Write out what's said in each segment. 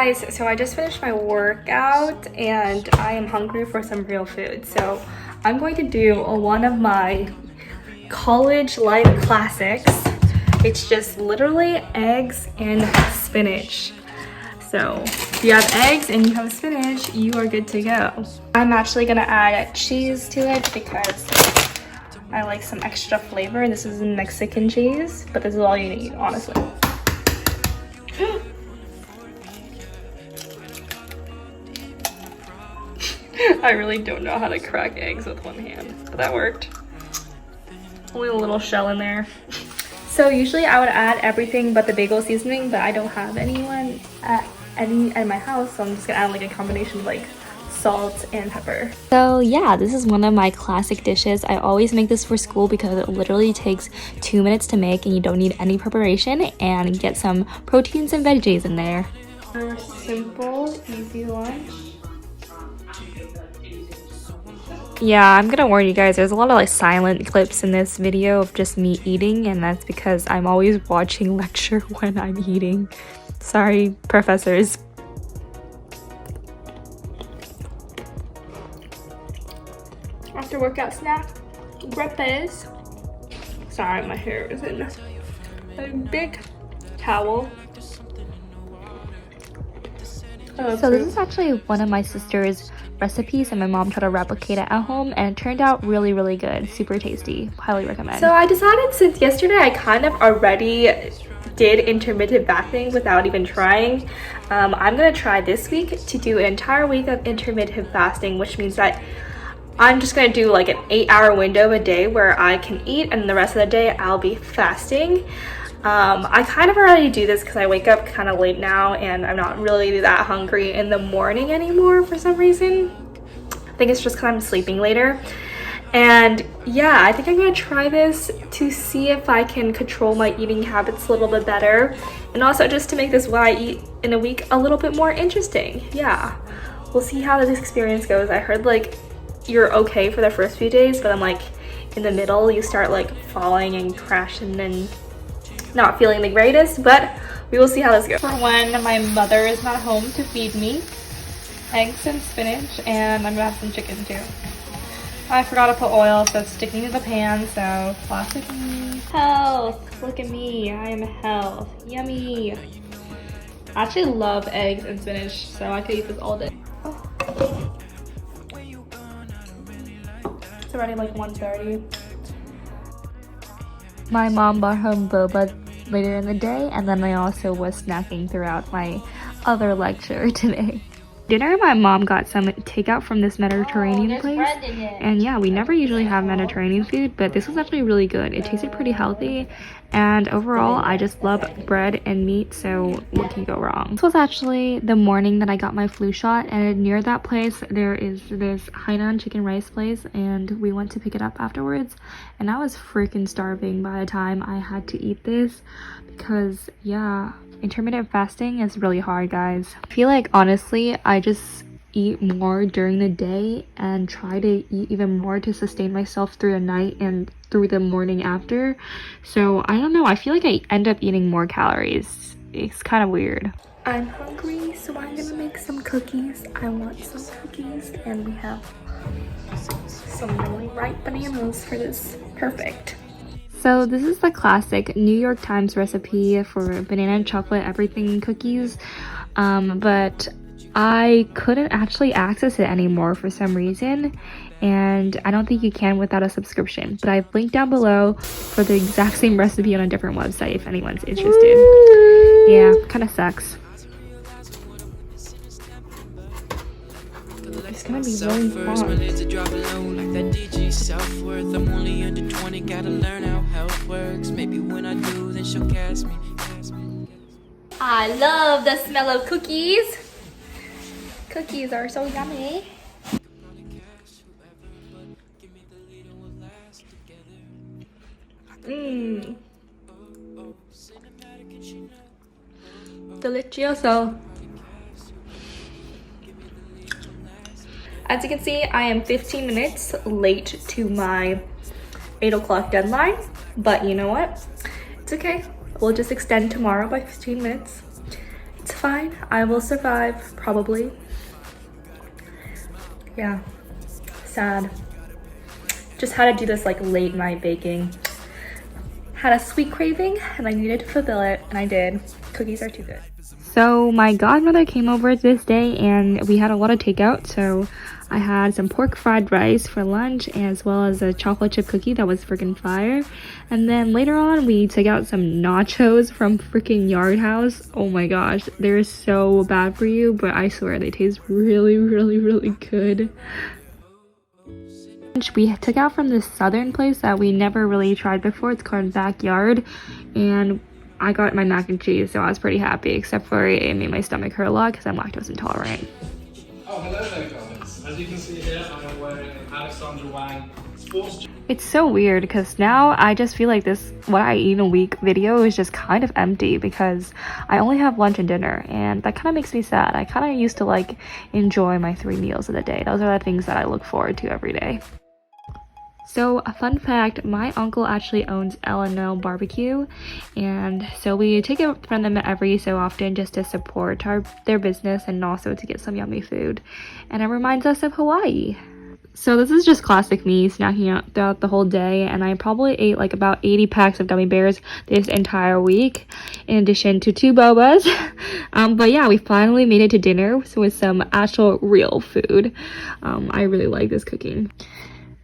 guys, so I just finished my workout and I am hungry for some real food. So I'm going to do one of my college life classics. It's just literally eggs and spinach. So if you have eggs and you have spinach, you are good to go. I'm actually gonna add cheese to it because I like some extra flavor. This is Mexican cheese, but this is all you need, honestly. I really don't know how to crack eggs with one hand, but that worked. Only a little shell in there. So usually I would add everything but the bagel seasoning, but I don't have anyone at my house, so I'm just gonna add like a combination of like salt and pepper. So yeah, this is one of my classic dishes. I always make this for school because it literally takes 2 minutes to make and you don't need any preparation, and get some proteins and veggies in there. For simple, easy lunch. Yeah, I'm gonna warn you guys, there's a lot of like silent clips in this video of just me eating, and that's because I'm always watching lecture when I'm eating. Sorry, professors. After workout snack, breakfast. Sorry, my hair is in a big towel. So this is actually one of my sister's recipes, and my mom tried to replicate it at home, and it turned out really, really good. Super tasty. Highly recommend. So I decided, since yesterday I kind of already did intermittent fasting without even trying, I'm gonna try this week to do an entire week of intermittent fasting, which means that I'm just gonna do like an 8-hour window a day where I can eat, and the rest of the day I'll be fasting. I kind of already do this because I wake up kind of late now and I'm not really that hungry in the morning anymore for some reason. I think it's just because I'm sleeping later. And yeah, I think I'm gonna try this to see if I can control my eating habits a little bit better, and also just to make this what I eat in a week a little bit more interesting. Yeah, we'll see how this experience goes. I heard like you're okay for the first few days, but then like in the middle you start like falling and crashing and not feeling the greatest, but we will see how this goes. For when my mother is not home to feed me, eggs and spinach, and I'm gonna have some chicken too. I forgot to put oil, so it's sticking to the pan, so classic me. Health, look at me, I am health, yummy. I actually love eggs and spinach, so I could eat this all day. Oh. It's already like 1:30. My mom brought home boba later in the day, and then I also was snacking throughout my other lecture today. Dinner, my mom got some takeout from this Mediterranean place, and yeah, we never usually have Mediterranean food, but this was actually really good. It tasted pretty healthy, and overall I just love bread and meat, so what can go wrong? This was actually the morning that I got my flu shot, and near that place there is this Hainan chicken rice place, and we went to pick it up afterwards, and I was freaking starving by the time I had to eat this because yeah, intermittent fasting is really hard, guys. I feel like honestly I just eat more during the day and try to eat even more to sustain myself through the night and through the morning after. So I don't know, I feel like I end up eating more calories. It's kind of weird. I'm hungry, so I'm gonna make some cookies. I want some cookies, and we have some really ripe bananas for this. Perfect. So this is the classic New York Times recipe for banana and chocolate everything cookies, but I couldn't actually access it anymore for some reason, and I don't think you can without a subscription, but I've linked down below for the exact same recipe on a different website if anyone's interested. Yeah, kind of sucks. It's gonna be really fun. I'm only under 20, gotta learn how health works. Maybe when I do, then she'll cast me. I love the smell of cookies. Cookies are so yummy. Mmm. Delicioso. As you can see, I am 15 minutes late to my 8 o'clock deadline, but you know what? It's okay. We'll just extend tomorrow by 15 minutes. It's fine. I will survive, probably. Yeah, sad. Just had to do this like late night baking. Had a sweet craving and I needed to fulfill it, and I did. Cookies are too good. So my godmother came over this day and we had a lot of takeout. So I had some pork fried rice for lunch as well as a chocolate chip cookie that was freaking fire. And then later on we took out some nachos from freaking Yard House. Oh my gosh, they're so bad for you, but I swear they taste really, really, really good. We took out from this southern place that we never really tried before. It's called Backyard, and I got my mac and cheese, so I was pretty happy, except for it made my stomach hurt a lot because I'm lactose intolerant. Oh, hello there guys. As you can see here, I am wearing an Alexandra Wang sports. It's so weird because now I just feel like this what I eat in a week video is just kind of empty because I only have lunch and dinner, and that kind of makes me sad. I kind of used to like enjoy my 3 meals of the day. Those are the things that I look forward to every day. So a fun fact, my uncle actually owns L&L Barbecue, and so we take it from them every so often just to support their business and also to get some yummy food. And it reminds us of Hawaii. So this is just classic me snacking out throughout the whole day, and I probably ate like about 80 packs of gummy bears this entire week, in addition to 2 bobas. But yeah, we finally made it to dinner with some actual real food. I really like this cooking.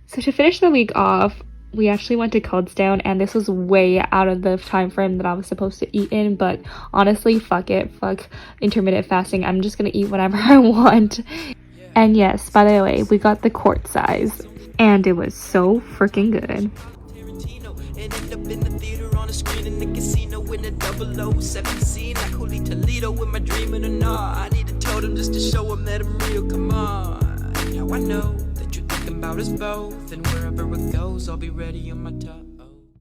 So to finish the week off, we actually went to Coldstone, and this was way out of the time frame that I was supposed to eat in, but honestly, fuck it. Fuck intermittent fasting. I'm just gonna eat whatever I want. And yes, by the way, we got the quart size, and it was so freaking good. And end up in the theater on a screen in the casino in a 007 scene like Holy Toledo. Am I dreaming or not? I need to tell them just to show them that I'm real. Come on. Now I know that you're thinking about us both, and wherever it goes, I'll be ready on my top.